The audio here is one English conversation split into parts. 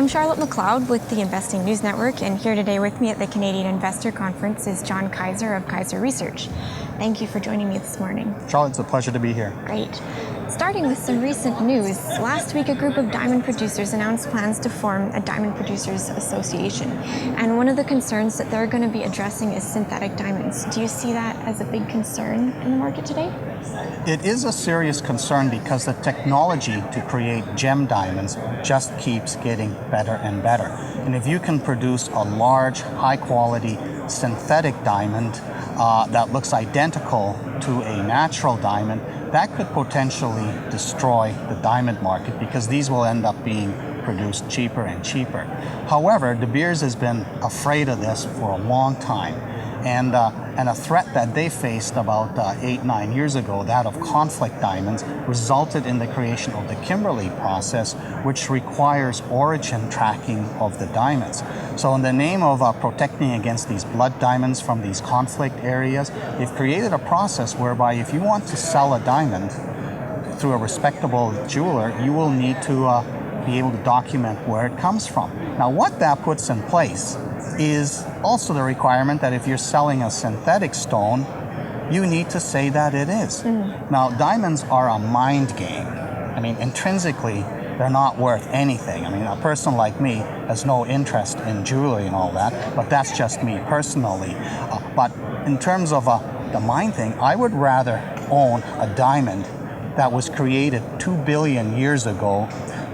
I'm Charlotte McLeod with the Investing News Network, and here today with me at the Canadian Investor Conference is John Kaiser of Kaiser Research. Thank you for joining me this morning. Charlotte, it's a pleasure to be here. Great. Starting with some recent news, last week a group of diamond producers announced plans to form a Diamond Producers Association. And one of the concerns that they're going to be addressing is synthetic diamonds. Do you see that as a big concern in the market today? It is a serious concern because the technology to create gem diamonds just keeps getting better and better. And if you can produce a large, high-quality synthetic diamond that looks identical to a natural diamond, that could potentially destroy the diamond market because these will end up being produced cheaper and cheaper. However, De Beers has been afraid of this for a long time. And a threat that they faced about 8-9 years ago, that of conflict diamonds, resulted in the creation of the Kimberley Process, which requires origin tracking of the diamonds. So in the name of protecting against these blood diamonds from these conflict areas, they've created a process whereby if you want to sell a diamond through a respectable jeweler, you will need to be able to document where it comes from. Now, what that puts in place is also the requirement that if you're selling a synthetic stone, you need to say that it is. Now, diamonds are a mind game. I mean, intrinsically, they're not worth anything. I mean, a person like me has no interest in jewelry and all that, but that's just me personally. But in terms of the mind thing, I would rather own a diamond that was created 2 billion years ago,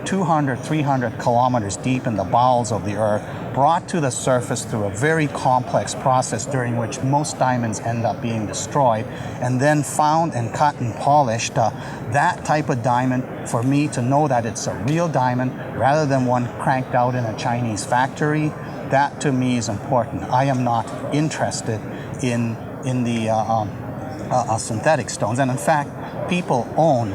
200, 300 kilometers deep in the bowels of the earth, brought to the surface through a very complex process during which most diamonds end up being destroyed, and then found and cut and polished. That type of diamond, for me to know that it's a real diamond rather than one cranked out in a Chinese factory, that to me is important. I am not interested in the synthetic stones. And in fact, people own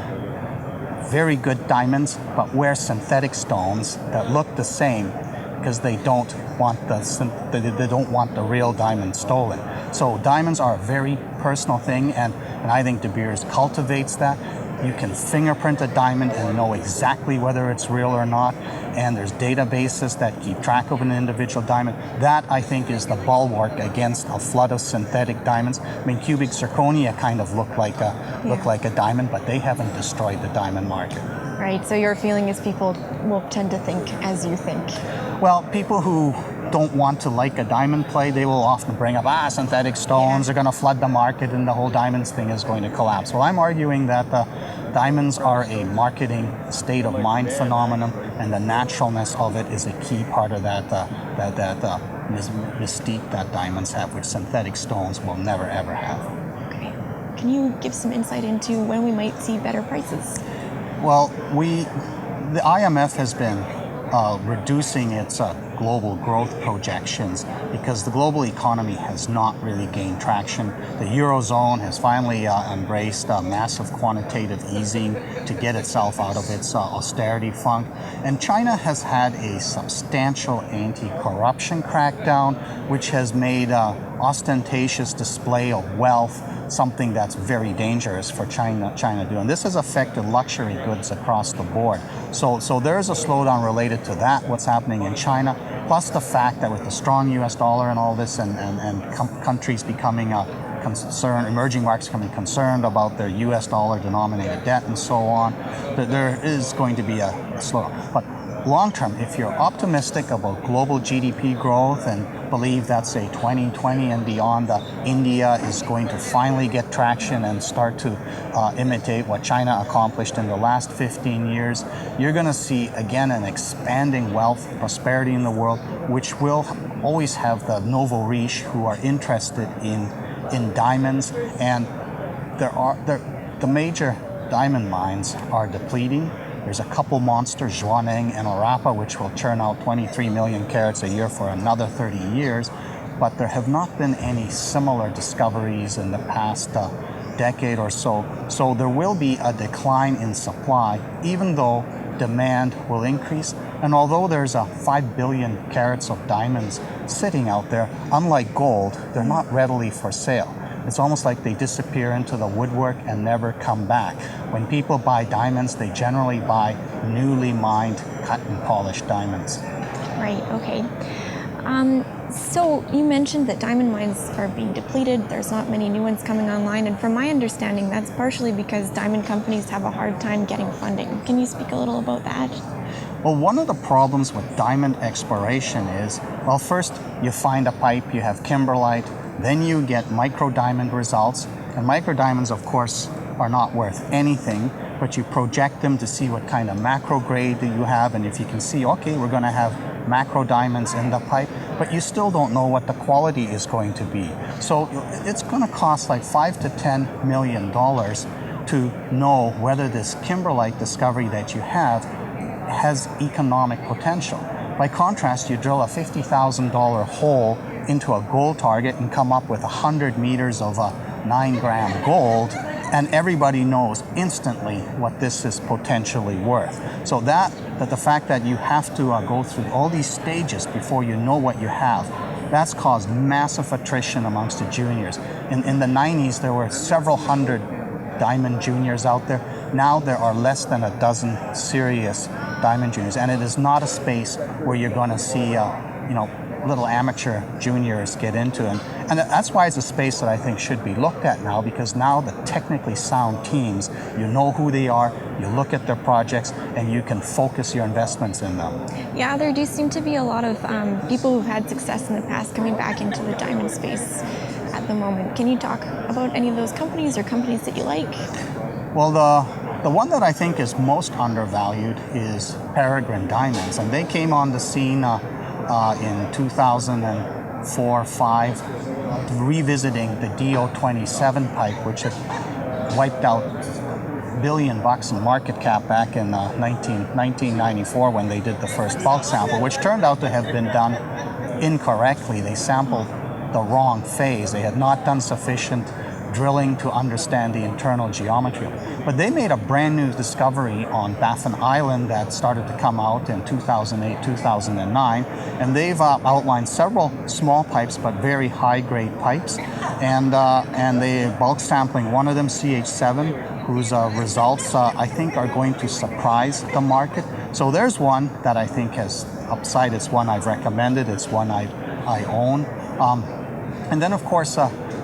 very good diamonds but wear synthetic stones that look the same because they don't want the real diamond stolen. So diamonds are a very personal thing, and I think De Beers cultivates that. You can fingerprint a diamond and know exactly whether it's real or not, and there's databases that keep track of an individual diamond. That, I think, is the bulwark against a flood of synthetic diamonds. I mean, cubic zirconia kind of look like a diamond, but they haven't destroyed the diamond market. Right, so your feeling is people will tend to think as you think. Well, people who don't want to like a diamond play, they will often bring up, synthetic stones are going to flood the market and the whole diamonds thing is going to collapse. Well, I'm arguing that diamonds are a marketing state of mind phenomenon, and the naturalness of it is a key part of that mystique that diamonds have, which synthetic stones will never ever have. Okay. Can you give some insight into when we might see better prices? Well, the IMF has been reducing its global growth projections because the global economy has not really gained traction. The Eurozone has finally embraced massive quantitative easing to get itself out of its austerity funk. And China has had a substantial anti-corruption crackdown, which has made ostentatious display of wealth something that's very dangerous for China to do. And this has affected luxury goods across the board. So there is a slowdown related to that, what's happening in China, plus the fact that with the strong US dollar and all this and countries becoming concerned, emerging markets becoming concerned about their US dollar denominated debt and so on, that there is going to be a slowdown. But long term, if you're optimistic about global GDP growth and believe that, say, 2020 and beyond, India is going to finally get traction and start to imitate what China accomplished in the last 15 years, you're going to see, again, an expanding wealth, prosperity in the world, which will always have the nouveau riche who are interested in diamonds. And the major diamond mines are depleting. There's a couple monsters, Zhuaneng and Arapa, which will churn out 23 million carats a year for another 30 years. But there have not been any similar discoveries in the past decade or so. So there will be a decline in supply, even though demand will increase. And although there's 5 billion carats of diamonds sitting out there, unlike gold, they're not readily for sale. It's almost like they disappear into the woodwork and never come back. When people buy diamonds, they generally buy newly mined, cut and polished diamonds. Right, okay. So you mentioned that diamond mines are being depleted. There's not many new ones coming online, and from my understanding, that's partially because diamond companies have a hard time getting funding. Can you speak a little about that? Well, one of the problems with diamond exploration is, well, first you find a pipe, you have kimberlite, then you get micro diamond results, and micro diamonds, of course, are not worth anything, but you project them to see what kind of macro grade do you have, and if you can see, okay, we're going to have macro diamonds in the pipe, but you still don't know what the quality is going to be. So it's going to cost like $5 to $10 million to know whether this kimberlite discovery that you have has economic potential. By contrast, you drill a $50,000 hole into a gold target and come up with 100 meters of a 9-gram gold, and everybody knows instantly what this is potentially worth. So the fact that you have to go through all these stages before you know what you have, that's caused massive attrition amongst the juniors. In the 90s, there were several hundred diamond juniors out there. Now there are less than a dozen serious diamond juniors, and it is not a space where you're going to see little amateur juniors get into, and that's why it's a space that I think should be looked at now, because now the technically sound teams, you know who they are, you look at their projects, and you can focus your investments in them. Yeah, there do seem to be a lot of people who've had success in the past coming back into the diamond space at the moment. Can you talk about any of those companies or companies that you like? Well, the one that I think is most undervalued is Peregrine Diamonds, and they came on the scene in 2004-05, revisiting the DO27 pipe, which had wiped out $1 billion in market cap back in 1994 when they did the first bulk sample, which turned out to have been done incorrectly. They sampled the wrong phase. They had not done sufficient drilling to understand the internal geometry. But they made a brand new discovery on Baffin Island that started to come out in 2008, 2009, and they've outlined several small pipes but very high-grade pipes, and they bulk sampling one of them, CH7, whose results I think are going to surprise the market. So there's one that I think has upside. It's one I've recommended. It's one I own. And then, of course,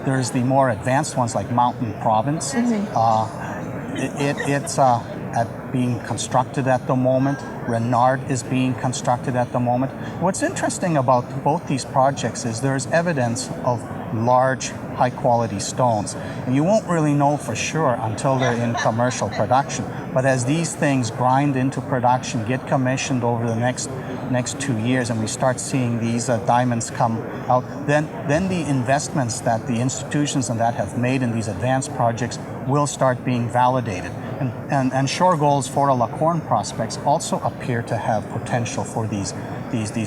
there's the more advanced ones like Mountain Province. It's being constructed at the moment. Renard is being constructed at the moment. What's interesting about both these projects is there's evidence of large, high-quality stones. And you won't really know for sure until they're in commercial production. But as these things grind into production, get commissioned over the next 2 years, and we start seeing these diamonds come out, then the investments that the institutions and that have made in these advanced projects will start being validated. And Shore Gold's Fort La Corne prospects also appear to have potential for these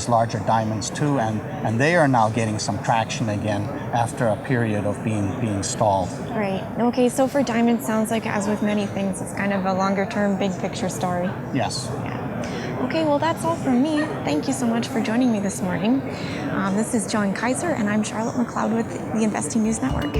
larger diamonds too, and they are now getting some traction again after a period of being stalled. Right. Okay, so for diamonds, sounds like, as with many things, it's kind of a longer-term, big-picture story. Yes. Yeah. Okay, well, that's all from me. Thank you so much for joining me this morning. This is John Kaiser, and I'm Charlotte McLeod with the Investing News Network.